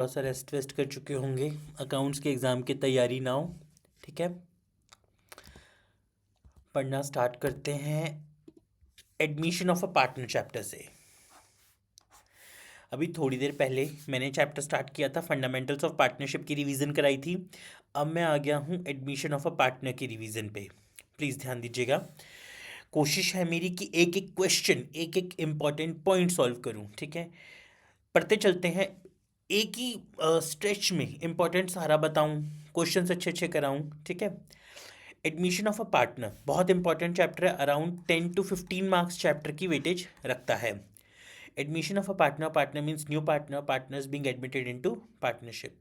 थोड़ा सा rest waste कर चुके होंगे, अकाउंट्स के एग्ज़ाम की तैयारी ना हो। ठीक है, पढ़ना स्टार्ट करते हैं। Admission of a partner chapter से। अभी थोड़ी देर पहले मैंने चैप्टर स्टार्ट किया था, फंडामेंटल्स ऑफ पार्टनरशिप की रिवीजन कराई थी। अब मैं आ गया हूँ एडमिशन ऑफ अ पार्टनर की रिवीजन पे। प्लीज़ ध्यान दीजिएगा। कोशिश है मेरी कि एक एक क्वेश्चन, एक एक इम्पॉर्टेंट पॉइंट सॉल्व करूँ। ठीक है, पढ़ते चलते हैं। एक ही स्ट्रेच में इम्पोर्टेंट सारा बताऊं, क्वेश्चन अच्छे अच्छे कराऊं। ठीक है, एडमिशन ऑफ अ पार्टनर बहुत इंपॉर्टेंट चैप्टर है। अराउंड 10 to 15 मार्क्स चैप्टर की वेटेज रखता है। Admission of a partner, partner means new partner, partners being admitted into partnership.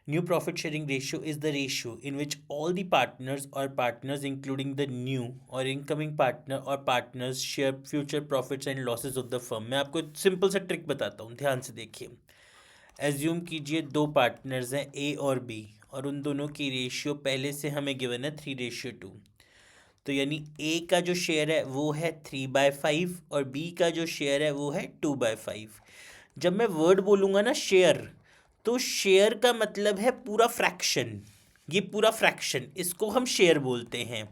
New profit sharing ratio is the ratio in which all the partners or partners, including the new or incoming partner or partners, share future profits and losses of the firm. मैं आपको simple सा trick बताता हूँ, ध्यान से देखिए। Assume कीजिए दो पार्टनर्स हैं ए और बी, और उन दोनों की रेशियो पहले से हमें गिवन है 3:2। तो यानी ए का जो शेयर है वो है 3/5 और बी का जो शेयर है वो है 2/5। जब मैं वर्ड बोलूँगा ना शेयर, तो शेयर का मतलब है पूरा फ्रैक्शन। ये पूरा फ्रैक्शन, इसको हम शेयर बोलते हैं।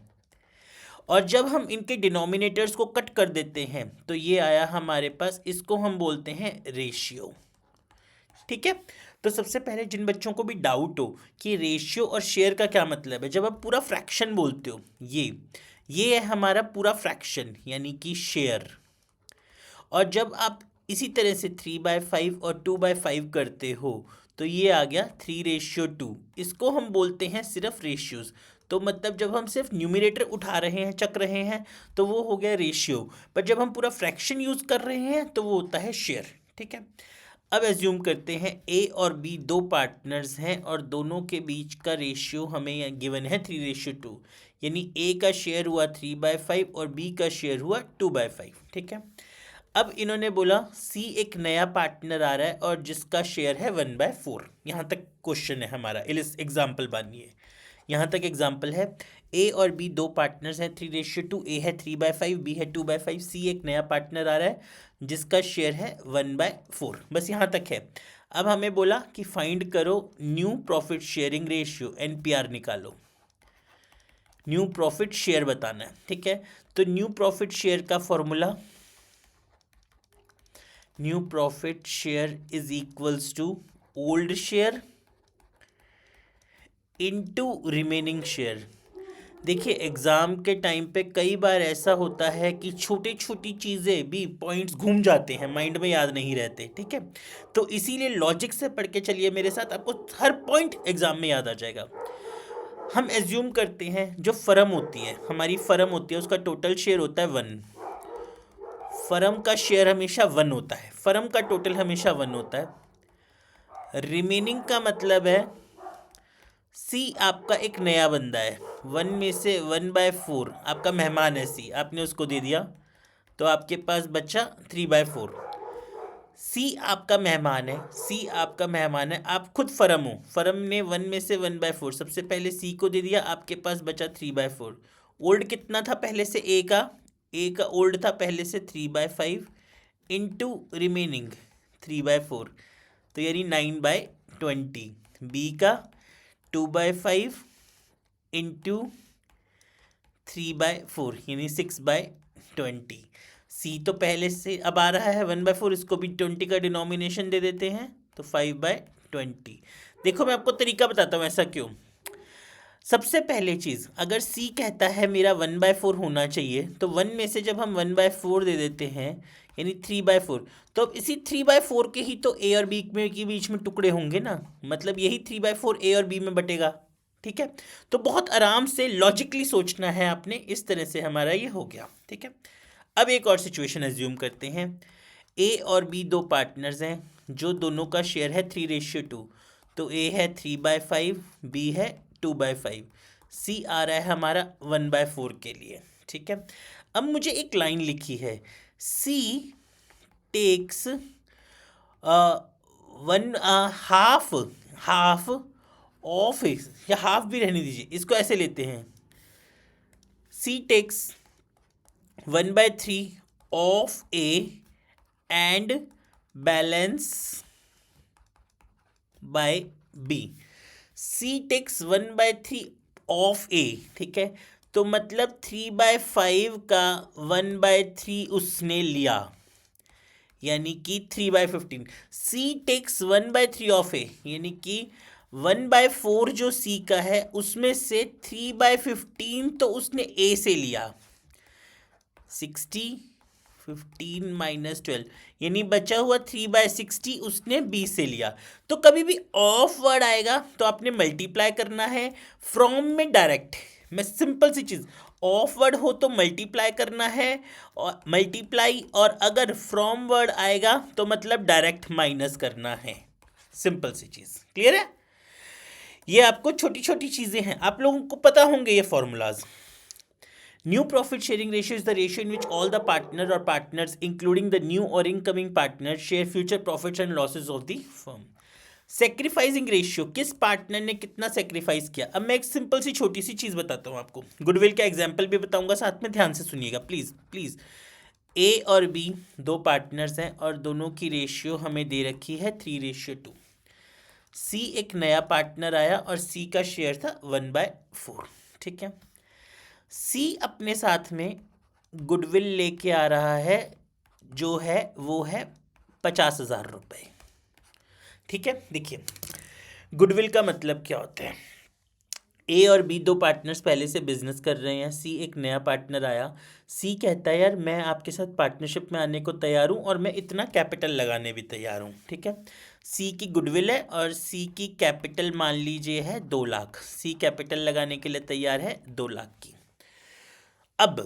और जब हम इनके डिनोमिनेटर्स को कट कर देते हैं तो ये आया हमारे पास, इसको हम बोलते हैं रेशियो। ठीक है, तो सबसे पहले जिन बच्चों को भी डाउट हो कि रेशियो और शेयर का क्या मतलब है, जब आप पूरा फ्रैक्शन बोलते हो, ये है हमारा पूरा फ्रैक्शन यानी कि शेयर। और जब आप इसी तरह से 3/5 और 2/5 करते हो तो ये आ गया 3:2। इसको हम बोलते हैं सिर्फ रेशियोज। तो मतलब जब हम सिर्फ न्यूमिनेटर उठा रहे हैं, चक रहे हैं, तो वो हो गया रेशियो। पर जब हम पूरा फ्रैक्शन यूज कर रहे हैं तो वो होता है शेयर। ठीक है, अब एज्यूम करते हैं ए और बी दो पार्टनर्स हैं और दोनों के बीच का रेशियो हमें गिवन है 3:2। यानी ए का शेयर हुआ 3/5 और बी का शेयर हुआ 2/5। ठीक है, अब इन्होंने बोला सी एक नया पार्टनर आ रहा है और जिसका शेयर है 1/4। यहाँ तक क्वेश्चन है हमारा, इस एग्जाम्पल मानिए, यहाँ तक एग्जाम्पल है। ए और बी दो पार्टनर्स हैं 3:2, ए है 3/5, बी है 2/5, सी एक नया पार्टनर आ रहा है जिसका शेयर है 1/4। बस यहाँ तक है। अब हमें बोला कि फाइंड करो new profit sharing ratio, NPR निकालो। न्यू प्रॉफिट शेयर बताना है। ठीक है, तो न्यू प्रॉफिट शेयर का formula, new profit share is equals to old share into remaining share. देखिए एग्ज़ाम के टाइम पे कई बार ऐसा होता है कि छोटी छोटी चीज़ें भी, पॉइंट्स घूम जाते हैं, माइंड में याद नहीं रहते। ठीक है, तो इसीलिए लॉजिक से पढ़ के चलिए मेरे साथ, आपको हर पॉइंट एग्ज़ाम में याद आ जाएगा। हम एज्यूम करते हैं जो फर्म होती है, हमारी फर्म होती है, उसका टोटल शेयर होता है 1। फर्म का शेयर हमेशा 1 होता है, फर्म का टोटल हमेशा 1 होता है। रिमेनिंग का मतलब है सी आपका एक नया बंदा है, 1 में से 1/4 आपका मेहमान है सी, आपने उसको दे दिया तो आपके पास बचा 3/4। सी आपका मेहमान है, सी आपका मेहमान है, आप खुद फर्म हो, फर्म ने 1 में से 1/4 सबसे पहले सी को दे दिया, आपके पास बचा 3/4। ओल्ड कितना था पहले से, ए का ओल्ड था पहले से 3/5 इंटू रिमेनिंग 3/4, तो यानी 9/20। बी का 2/5 इंटू 3/4 यानी 6/20। सी तो पहले से अब आ रहा है 1/4, इसको भी 20 का डिनोमिनेशन दे देते हैं तो 5/20। देखो मैं आपको तरीका बताता हूँ ऐसा क्यों। सबसे पहले चीज़, अगर सी कहता है मेरा 1/4 होना चाहिए, तो 1 में से जब हम 1/4 दे देते हैं यानी 3/4, तो अब इसी 3/4 के ही तो ए और बी में के बीच में टुकड़े होंगे ना, मतलब यही 3/4 ए और बी में बटेगा। ठीक है, तो बहुत आराम से लॉजिकली सोचना है आपने, इस तरह से हमारा ये हो गया। ठीक है, अब एक और सिचुएशन एज्यूम करते हैं। ए और बी दो पार्टनर्स हैं जो दोनों का शेयर है 3:2। तो ए है 3/5, बी है 2/5, सी आ रहा है हमारा 1/4 के लिए। ठीक है, अब मुझे एक लाइन लिखी है, सी टेक्स 1/2 ऑफ, या हाफ भी रहने दीजिए, इसको ऐसे लेते हैं, C takes 1/3 of A and balance by B, C takes 1/3 of A, ठीक है, तो मतलब 3/5 का 1/3 उसने लिया, यानी कि 3/15। सी टेक्स 1/3 ऑफ ए, यानी कि 1/4 जो सी का है उसमें से 3/15 तो उसने ए से लिया, 60, 15 माइनस 12, यानी बचा हुआ 3/60 उसने बी से लिया। तो कभी भी ऑफ वर्ड आएगा तो आपने मल्टीप्लाई करना है, फ्रॉम में डायरेक्ट, मैं सिंपल सी चीज़, ऑफ वर्ड हो तो मल्टीप्लाई करना है, और मल्टीप्लाई, और अगर फ्रॉम वर्ड आएगा तो मतलब डायरेक्ट माइनस करना है, सिंपल सी चीज़, क्लियर है। ये आपको छोटी छोटी चीज़ें हैं, आप लोगों को पता होंगे ये formulas. New profit sharing ratio is the ratio in which all the partner or partners, including the new or incoming partners, share future profits and losses of the firm. Sacrificing ratio, किस partner ने कितना sacrifice किया। अब मैं एक simple सी छोटी सी चीज़ बताता हूँ आपको, गुडविल का एग्जाम्पल भी बताऊंगा, साथ में ध्यान से सुनिएगा प्लीज़ प्लीज़। ए और बी दो पार्टनर्स हैं और दोनों की रेशियो हमें दे रखी है 3:2। सी एक नया पार्टनर आया और सी का शेयर था 1/4, ठीक है। सी अपने साथ में गुडविल लेके आ रहा है, जो है वो है 50,000 रुपये, ठीक है। देखिए गुडविल का मतलब क्या होता है, ए और बी दो पार्टनर्स पहले से बिजनेस कर रहे हैं, सी एक नया पार्टनर आया, सी कहता है यार मैं आपके साथ पार्टनरशिप में आने को तैयार हूँ और मैं इतना कैपिटल लगाने भी तैयार हूँ, ठीक है। सी की गुडविल है और सी की कैपिटल मान लीजिए है 2 लाख, सी कैपिटल लगाने के लिए तैयार है 2 लाख की। अब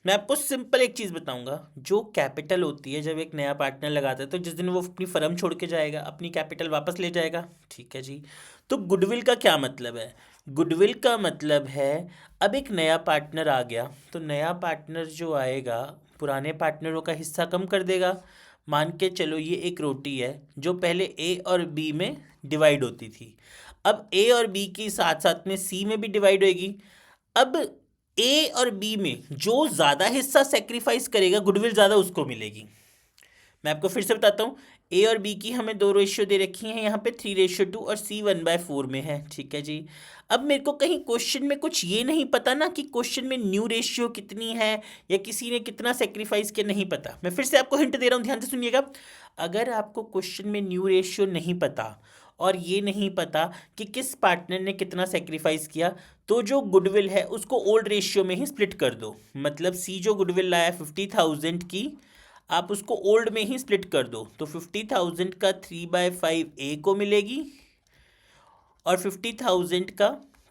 मैं आपको सिंपल एक चीज़ बताऊंगा, जो कैपिटल होती है जब एक नया पार्टनर लगाता है तो जिस दिन वो अपनी फर्म छोड़ के जाएगा अपनी कैपिटल वापस ले जाएगा, ठीक है जी। तो गुडविल का क्या मतलब है, गुडविल का मतलब है अब एक नया पार्टनर आ गया तो नया पार्टनर जो आएगा पुराने पार्टनरों का हिस्सा कम कर देगा। मान के चलो ये एक रोटी है जो पहले ए और बी में डिवाइड होती थी, अब ए और बी की साथ साथ में सी में भी डिवाइड होगी। अब ए और बी में जो ज़्यादा हिस्सा सेक्रीफाइस करेगा गुडविल ज़्यादा उसको मिलेगी। मैं आपको फिर से बताता हूँ, ए और बी की हमें 2 रेशियो दे रखी हैं, यहाँ पे 3:2 और सी 1/4 में है, ठीक है जी। अब मेरे को कहीं क्वेश्चन में कुछ ये नहीं पता ना कि क्वेश्चन में न्यू रेशियो कितनी है या किसी ने कितना सेक्रीफाइस किया, नहीं पता। मैं फिर से आपको हिंट दे रहा हूँ, ध्यान से सुनिएगा। अगर आपको क्वेश्चन में न्यू रेशियो नहीं पता और ये नहीं पता कि किस पार्टनर ने कितना सेक्रीफाइस किया, तो जो गुडविल है उसको ओल्ड रेशियो में ही स्प्लिट कर दो। मतलब सी जो गुडविल लाया 50,000 की, आप उसको ओल्ड में ही स्प्लिट कर दो, तो 50,000 का 3/5 ए को मिलेगी और 50,000 का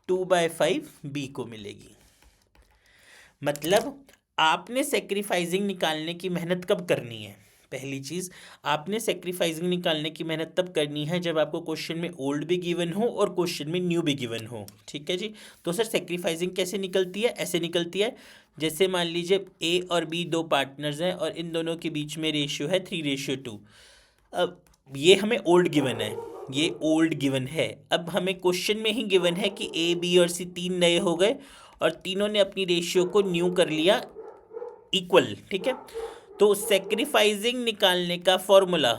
2/5 बी को मिलेगी। मतलब आपने सेक्रीफाइसिंग निकालने की मेहनत कब करनी है, पहली चीज़ आपने सेक्रीफाइसिंग निकालने की मेहनत तब करनी है जब आपको क्वेश्चन में ओल्ड भी गिवन हो और क्वेश्चन में न्यू भी गिवन हो, ठीक है जी। तो सर सेक्रीफाइसिंग कैसे निकलती है, ऐसे निकलती है जैसे मान लीजिए ए और बी दो पार्टनर्स हैं और इन दोनों के बीच में रेशियो है 3:2। अब ये हमें ओल्ड गिवन है, ये ओल्ड गिवन है। अब हमें क्वेश्चन में ही गिवन है कि ए बी और सी 3 नए हो गए और तीनों ने अपनी रेशियो को न्यू कर लिया इक्वल, ठीक है। तो सेक्रीफाइसिंग निकालने का फॉर्मूला,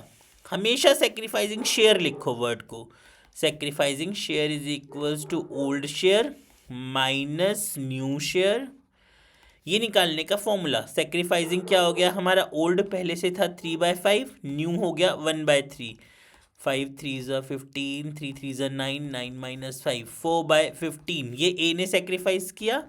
हमेशा सेक्रीफाइसिंग शेयर लिखो वर्ड को, sacrificing share is equals to old share minus new share. ये निकालने का फॉर्मूला, सेक्रीफाइसिंग क्या हो गया हमारा, ओल्ड पहले से था 3/5, न्यू हो गया 1/3, 5 3 15, 3 3 9, 9 - 5 4/15। ये ए ने सेक्रीफाइस किया,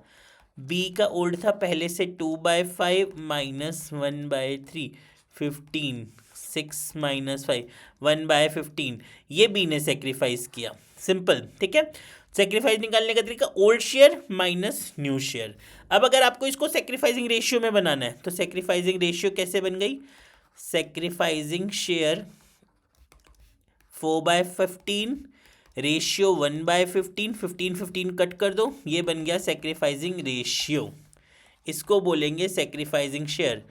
बी का ओल्ड था पहले से 2/5 माइनस 1/3, 15, 6 - 5 1/15, ये बी ने सेक्रीफाइस किया, सिंपल, ठीक है। सेक्रीफाइस निकालने का तरीका old share minus new share. अब अगर आपको इसको सेक्रीफाइसिंग रेशियो में बनाना है तो सेक्रीफाइसिंग रेशियो कैसे बन गई, सेक्रीफाइसिंग शेयर 4/15 रेशियो 1/15, 15 15 कट कर दो, ये बन गया सेक्रीफाइसिंग रेशियो। इसको बोलेंगे सेक्रीफाइसिंग शेयर।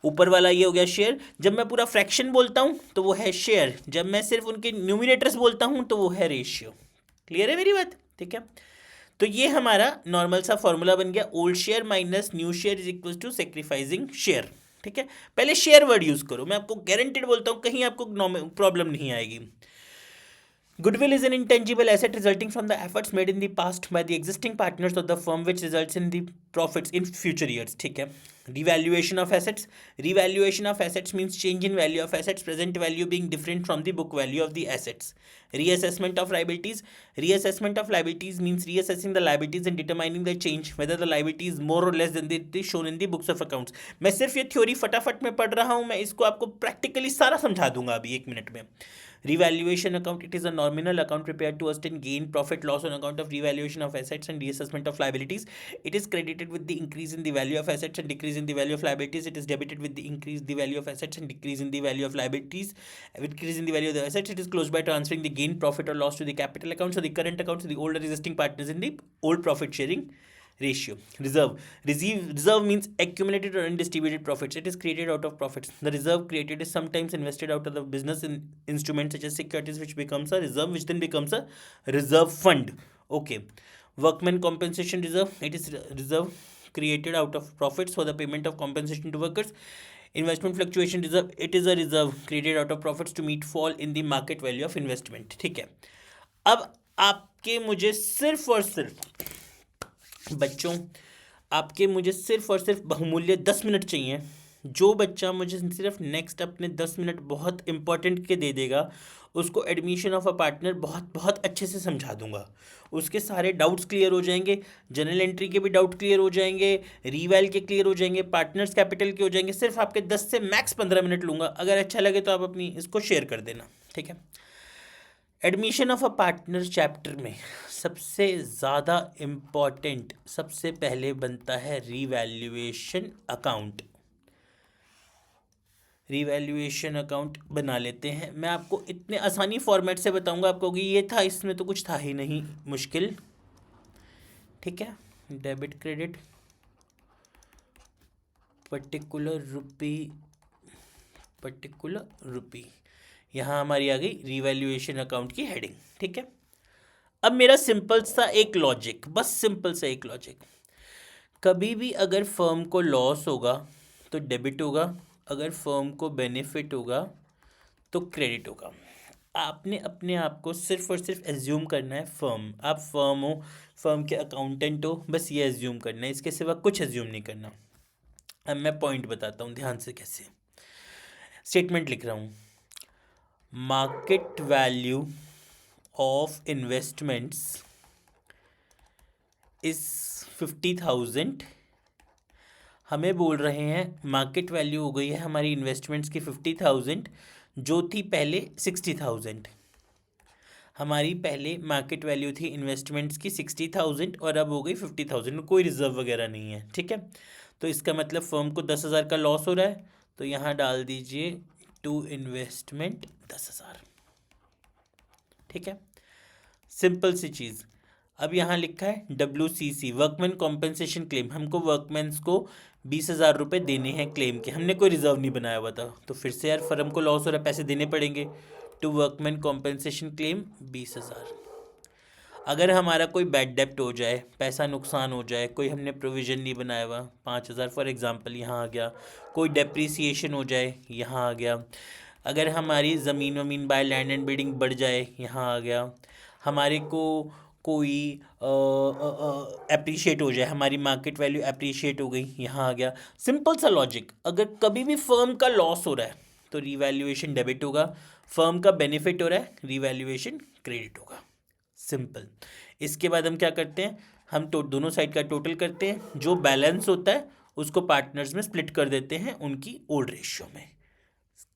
ऊपर वाला ये हो गया शेयर, जब मैं पूरा फ्रैक्शन बोलता हूँ तो वो है शेयर, जब मैं सिर्फ उनके न्यूमिनेटर्स बोलता हूँ तो वो है रेशियो। क्लियर है मेरी बात, ठीक है। तो ये हमारा नॉर्मल सा फॉर्मूला बन गया, old share minus new share is equal to sacrificing share, ठीक है। पहले शेयर वर्ड यूज करो, मैं आपको गारंटेड बोलता हूँ कहीं आपको प्रॉब्लम नहीं आएगी। Goodwill is an intangible asset resulting from the efforts made in the past by the existing partners of the firm which results in the profits in future years. ठीक है. Revaluation of assets. Revaluation of assets means change in value of assets, present value being different from the book value of the assets. Reassessment of liabilities. Reassessment of liabilities means reassessing the liabilities and determining the change whether the liability is more or less than the shown in the books of accounts. मैं सिर्फ ये theory फटाफट में पढ़ रहा हूँ, मैं इसको आपको प्रैक्टिकली सारा समझा दूंगा अभी 1 मिनट में. Revaluation account, it is a nominal account prepared to assess gain, profit, loss on account of revaluation of assets and reassessment of liabilities. It is credited with the increase in the value of assets and decrease in the value of liabilities. It is debited with the increase in the value of assets and decrease in the value of liabilities. With decrease in the value of the assets, it is closed by transferring the gain, profit or loss to the capital accounts or the current accounts of the old or existing partners in the old profit sharing ratio. Reserve means accumulated or undistributed profits. It is created out of profits. The reserve created is sometimes invested out of the business in instruments such as securities, which becomes a reserve, which then becomes a reserve fund. Okay. Workman compensation reserve. It is reserve created out of profits for the payment of compensation to workers. Investment fluctuation reserve. It is a reserve created out of profits to meet fall in the market value of investment. ठीक है. अब आपके मुझे सिर्फ और सिर्फ बच्चों, आपके मुझे सिर्फ और सिर्फ बहुमूल्य 10 मिनट चाहिए. जो बच्चा मुझे सिर्फ नेक्स्ट अपने 10 मिनट बहुत इंपॉर्टेंट के दे देगा, उसको एडमिशन ऑफ अ पार्टनर बहुत बहुत अच्छे से समझा दूंगा. उसके सारे डाउट्स क्लियर हो जाएंगे, जनरल एंट्री के भी डाउट क्लियर हो जाएंगे, रीवैल के क्लियर हो जाएंगे, पार्टनर्स कैपिटल के हो जाएंगे. सिर्फ आपके 10 से मैक्स 15 मिनट लूँगा. अगर अच्छा लगे तो आप अपनी इसको शेयर कर देना. ठीक है. Admission of a partner chapter में सबसे ज़्यादा इम्पॉर्टेंट सबसे पहले बनता है रीवैल्यूएशन अकाउंट. रीवैल्यूएशन अकाउंट बना लेते हैं. मैं आपको इतने आसानी फॉर्मेट से बताऊंगा, आपको कि ये था, इसमें तो कुछ था ही नहीं मुश्किल. ठीक है. डेबिट क्रेडिट पर्टिकुलर रुपी यहाँ हमारी आ गई रीवैल्यूएशन अकाउंट की हेडिंग. ठीक है. अब मेरा सिंपल सा एक लॉजिक, बस सिंपल सा एक लॉजिक. कभी भी अगर फर्म को लॉस होगा तो डेबिट होगा, अगर फर्म को बेनिफिट होगा तो क्रेडिट होगा. आपने अपने आप को सिर्फ और सिर्फ एज्यूम करना है फर्म. आप फर्म हो, फर्म के अकाउंटेंट हो, बस ये एज्यूम करना है, इसके सिवा कुछ एज्यूम नहीं करना. अब मैं पॉइंट बताता हूँ ध्यान से कैसे. स्टेटमेंट लिख रहा हूँ. मार्केट वैल्यू ऑफ इन्वेस्टमेंट्स इस 50,000. हमें बोल रहे हैं मार्केट वैल्यू हो गई है हमारी इन्वेस्टमेंट्स की 50,000, जो थी पहले 60,000. हमारी पहले मार्केट वैल्यू थी इन्वेस्टमेंट्स की 60,000 और अब हो गई 50,000. कोई रिजर्व वगैरह नहीं है. ठीक है. तो इसका मतलब फर्म को 10,000 का लॉस हो रहा है, तो यहाँ डाल दीजिए टू इन्वेस्टमेंट 10,000. ठीक है. सिंपल सी चीज़. अब यहाँ लिखा है WCC वर्कमैन कॉम्पेंसेशन क्लेम. हमको वर्कमैन्स को 20,000 रुपये देने हैं क्लेम के. हमने कोई रिजर्व नहीं बनाया हुआ था, तो फिर से यार फर्म को लॉस हो रहा है, पैसे देने पड़ेंगे. To workman compensation claim 20,000. अगर हमारा कोई बैड डेप्ट हो जाए, पैसा नुकसान हो जाए, कोई हमने प्रोविज़न नहीं बनाया हुआ, 5,000 फॉर एग्जांपल यहाँ आ गया. कोई डेप्रीसिएशन हो जाए, यहाँ आ गया. अगर हमारी ज़मीन वमीन बाय लैंड एंड बिल्डिंग बढ़ जाए, यहाँ आ गया. हमारे को कोई अप्रिशिएट हो जाए, हमारी मार्केट वैल्यू अप्रिशिएट हो गई, यहाँ आ गया. सिंपल सा लॉजिक. अगर कभी भी फर्म का लॉस हो रहा है तो रीवैल्यूएशन डेबिट होगा, फर्म का बेनिफिट हो रहा है रीवैल्यूएशन क्रेडिट होगा. सिंपल. इसके बाद हम क्या करते हैं, हम तो दोनों साइड का टोटल करते हैं, जो बैलेंस होता है उसको पार्टनर्स में स्प्लिट कर देते हैं उनकी ओल्ड रेशियो में.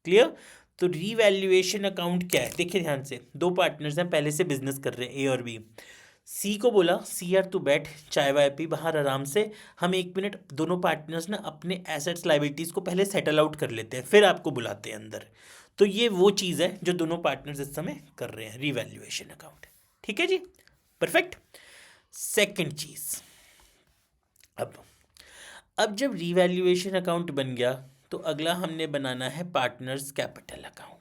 क्लियर. तो रीवैल्यूएशन अकाउंट क्या है, देखिए ध्यान से. दो पार्टनर्स हैं, पहले से बिजनेस कर रहे हैं, ए और बी. सी को बोला सी यार तू बैठ, चाय वाय पी बाहर आराम से, हम 1 मिनट दोनों पार्टनर्स ना अपने एसेट्स लाइबिलिटीज़ को पहले सेटल आउट कर लेते हैं, फिर आपको बुलाते हैं अंदर. तो ये वो चीज़ है जो दोनों पार्टनर्स इस समय कर रहे हैं, रीवैल्यूएशन अकाउंट. ठीक है जी. परफेक्ट. सेकंड चीज़. अब जब रीवैल्यूएशन अकाउंट बन गया तो अगला हमने बनाना है partners capital account.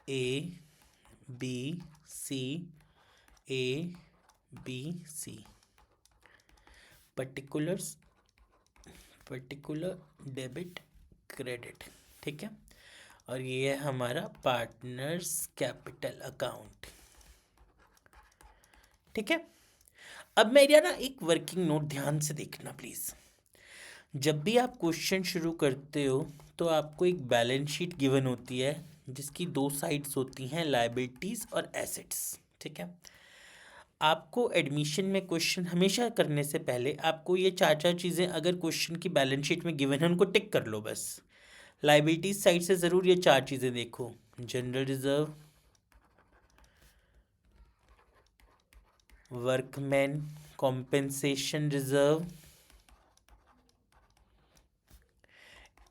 A B C particulars particular debit credit, ठीक है। और ये है हमारा पार्टनर्स कैपिटल अकाउंट, ठीक है। अब मेरा ना एक वर्किंग नोट ध्यान से देखना प्लीज। जब भी आप क्वेश्चन शुरू करते हो तो आपको एक बैलेंस शीट गिवन होती है जिसकी दो साइड्स होती हैं, लायबिलिटीज और एसेट्स, ठीक है। आपको एडमिशन में क्वेश्चन हमेशा करने से पहले आपको ये चार चार चीज़ें अगर क्वेश्चन की बैलेंस शीट में गिवन है उनको टिक कर लो बस। लायबिलिटीज साइड से ज़रूर ये चार चीज़ें देखो, general reserve, workman compensation reserve,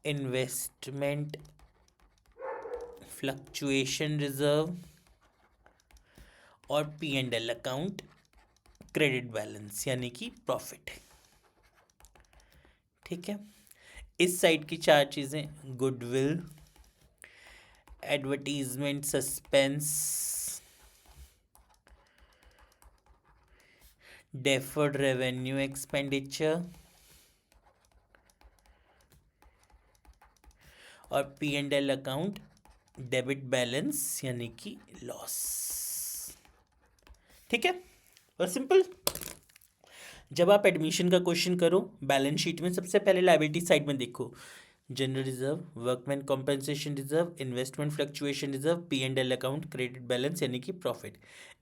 investment fluctuation reserve और P&L अकाउंट क्रेडिट बैलेंस यानी कि प्रॉफिट, ठीक है। इस साइड की चार चीज़ें, goodwill, advertisement suspense, deferred revenue expenditure और P&L अकाउंट डेबिट बैलेंस यानी कि लॉस, ठीक है। और सिंपल, जब आप एडमिशन का क्वेश्चन करो बैलेंस शीट में सबसे पहले लायबिलिटी साइड में देखो, general reserve, workman compensation reserve, investment fluctuation reserve, P&L account credit balance यानी कि प्रॉफिट।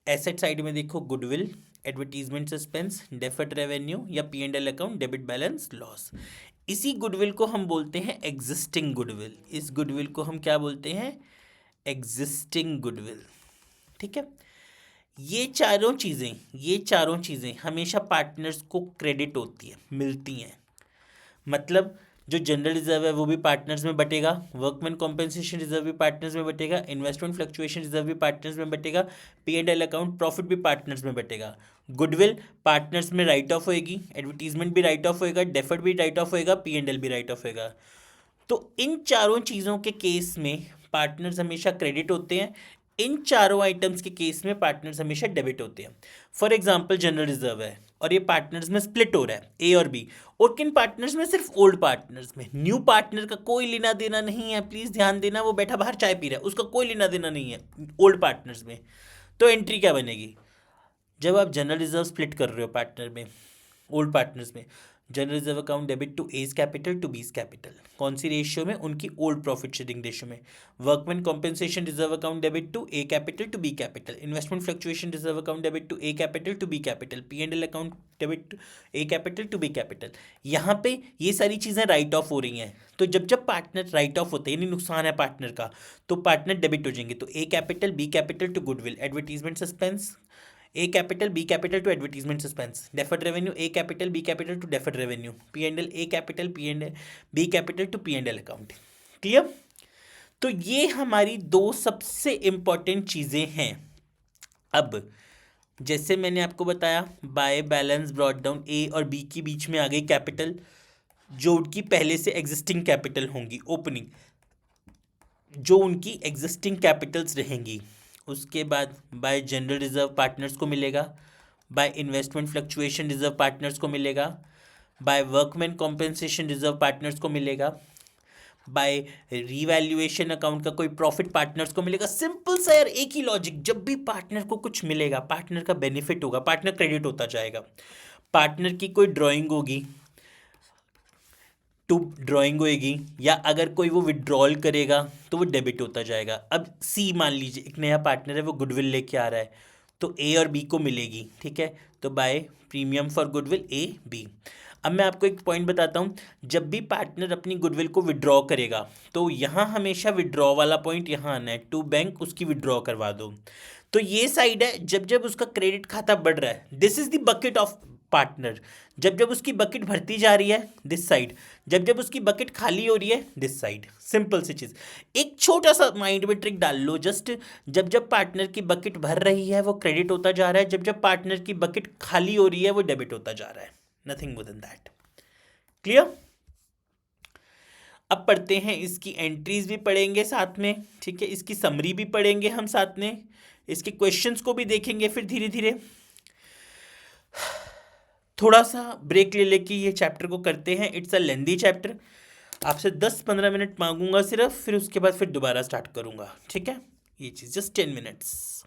एसेट साइड में देखो goodwill, advertisement suspense, deferred revenue या P&L account debit balance loss. इसी गुडविल को हम बोलते हैं एग्जिस्टिंग गुडविल, इस गुडविल को हम क्या बोलते हैं, एग्जिस्टिंग गुडविल, ठीक है। ये चारों चीज़ें हमेशा पार्टनर्स को क्रेडिट होती है, मिलती हैं। मतलब जो जनरल रिजर्व है वो भी पार्टनर्स में बटेगा, वर्कमैन कॉम्पेंसेशन रिजर्व भी पार्टनर्स में बटेगा, इन्वेस्टमेंट फ्लक्चुएशन रिजर्व भी पार्टनर्स में बटेगा, P&L अकाउंट प्रॉफिट भी पार्टनर्स में बटेगा, गुडविल पार्टनर्स में राइट ऑफ होएगी, एडवर्टीजमेंट भी राइट ऑफ होएगा, डेफर्ड भी राइट ऑफ होएगा, P&L भी राइट ऑफ होएगा। तो इन चारों चीज़ों के केस में पार्टनर्स हमेशा क्रेडिट होते हैं, इन चारों आइटम्स के केस में पार्टनर्स हमेशा डेबिट होते हैं। फॉर एग्जांपल जनरल रिजर्व है और ये पार्टनर्स में स्प्लिट हो रहा है ए और बी, और किन पार्टनर्स में, सिर्फ ओल्ड पार्टनर्स में, न्यू पार्टनर का कोई लेना देना नहीं है, प्लीज ध्यान देना, वो बैठा बाहर चाय पी रहा है, उसका कोई लेना देना नहीं है ओल्ड पार्टनर्स में। तो एंट्री क्या बनेगी, जब आप जनरल रिजर्व स्प्लिट कर रहे हो पार्टनर में, ओल्ड पार्टनर्स में, general reserve account debit to A's capital to B's capital, कौन सी रेशियो में, उनकी ओल्ड प्रॉफिट शेयरिंग रेशियो में। Workman compensation reserve account debit to A capital to B capital, investment fluctuation reserve account debit to A capital to B capital, P&L account debit to A capital to B capital. यहाँ पे ये सारी चीज़ें right of हो रही हैं, तो जब जब पार्टनर राइट ऑफ होते हैं यानी नुकसान है पार्टनर का, तो पार्टनर डेबिट हो जाएंगे। तो A capital B capital to goodwill, advertisement suspense, A capital B capital to advertisement suspense, deferred revenue A capital B capital to deferred revenue, P&L A capital P&L B capital to P&L account। Clear? तो ये हमारी दो सबसे important चीज़ें हैं। अब जैसे मैंने आपको बताया, by balance brought down A और B के बीच में आ गई कैपिटल, जो उनकी पहले से एग्जिस्टिंग कैपिटल होंगी, ओपनिंग जो उनकी एग्जिस्टिंग कैपिटल्स रहेंगी। उसके बाद बाय जनरल रिजर्व पार्टनर्स को मिलेगा, by investment fluctuation reserve partners को मिलेगा, by workman compensation reserve partners को मिलेगा, बाय रीवैल्यूएशन अकाउंट का कोई प्रॉफिट पार्टनर्स को मिलेगा। सिंपल सा यार, एक ही लॉजिक, जब भी पार्टनर को कुछ मिलेगा, पार्टनर का बेनिफिट होगा, पार्टनर क्रेडिट होता जाएगा। पार्टनर की कोई ड्राइंग होगी टू ड्राइंग होएगी, या अगर कोई वो विड्रॉल करेगा तो वो डेबिट होता जाएगा। अब सी मान लीजिए एक नया पार्टनर है, वो गुडविल लेके आ रहा है, तो ए और बी को मिलेगी, ठीक है। तो by premium for goodwill A B. अब मैं आपको एक पॉइंट बताता हूँ, जब भी पार्टनर अपनी गुडविल को विड्रॉ करेगा तो यहाँ हमेशा विड्रॉ वाला पॉइंट यहाँ आना है, टू बैंक उसकी विड्रॉ करवा दो। तो ये साइड है, जब जब उसका क्रेडिट खाता बढ़ रहा है, this is the bucket of partner. जब जब उसकी बकेट भरती जा रही है, दिस साइड, जब जब उसकी बकेट खाली हो रही है, दिस साइड। सिंपल सी चीज, एक छोटा सा माइंड में ट्रिक डाल लो, जस्ट जब जब पार्टनर की बकेट भर रही है वो क्रेडिट होता जा रहा है, जब जब पार्टनर की बकेट खाली हो रही है वो डेबिट होता जा रहा है, nothing more than that. Clear? अब पढ़ते हैं, इसकी एंट्रीज भी पढ़ेंगे साथ में, ठीक है, इसकी समरी भी पढ़ेंगे हम साथ में, इसके क्वेश्चंस को भी देखेंगे फिर धीरे धीरे। थोड़ा सा ब्रेक ले लेके ये चैप्टर को करते हैं। It's a lengthy chapter. आपसे 10-15 मिनट मांगूंगा सिर्फ, फिर उसके बाद फिर दोबारा स्टार्ट करूंगा, ठीक है? ये चीज़ जस्ट 10 मिनट्स।